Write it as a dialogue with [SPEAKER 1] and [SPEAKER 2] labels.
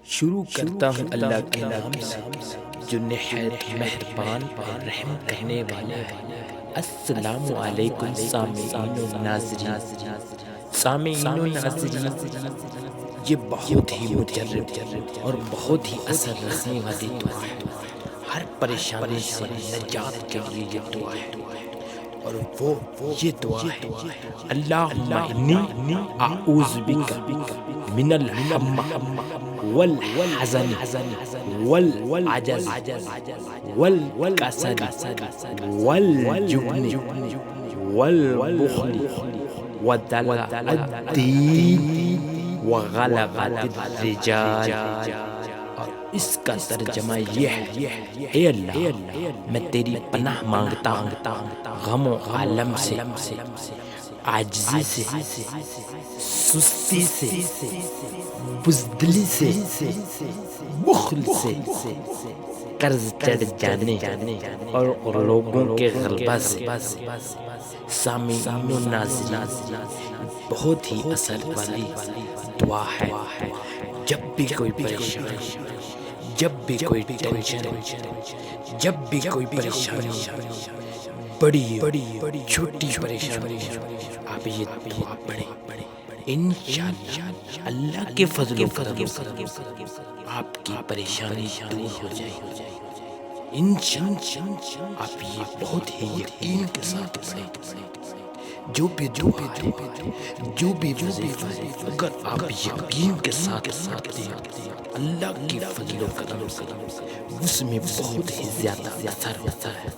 [SPEAKER 1] شروع کرتا ہوں اللہ کے نام سے جو نہایت مہربان اور رحم کرنے والا ہے۔ السلام علیکم سامعین و ناظرین۔ سامعین و ناظرین، یہ بہت ہی مجرب اور بہت ہی اثر رکھنے والی دعا ہے۔ ہر پریشانی سے نجات کے لیے یہ دعا ہے، اور وہ یہ دعا ہے: اللہم انی اعوذ بک من الہم والحزن والعجز والکسل والجبن والبخل ودلع الدین وغلبۃ الرجال۔ اور اس کا ترجمہ یہ ہے: اے اللہ، میں تیری پناہ مانگتا ہوں غم و عالم سے، عاجزی سے، سستی سے، بزدلی سے، بخل سے، قرض چڑھ جانے اور لوگوں کے غلبہ سے۔ سامعین و ناظرین، بہت ہی اثر والی دعا ہے۔ جب بھی کوئی پریشانی، جب بھی کوئی ٹینشن، جب بھی کوئی پریشانی، بڑی چھوٹی پریشانی، آپ یہ دعا پڑھیں، انشاءاللہ اللہ کے فضل و کرم سے آپ کی پریشانی دور ہو جائے گی۔ انشاءاللہ آپ یہ بہت ہی یقین کے ساتھ پڑھیں۔ جو بھی دعا ہے، جو بھی وظیفہ ہے، اگر آپ یقین کے ساتھ پڑھتے ہیں، اللہ کی فضل و کرم سے اس میں بہت ہی زیادہ اثر ہوتا ہے۔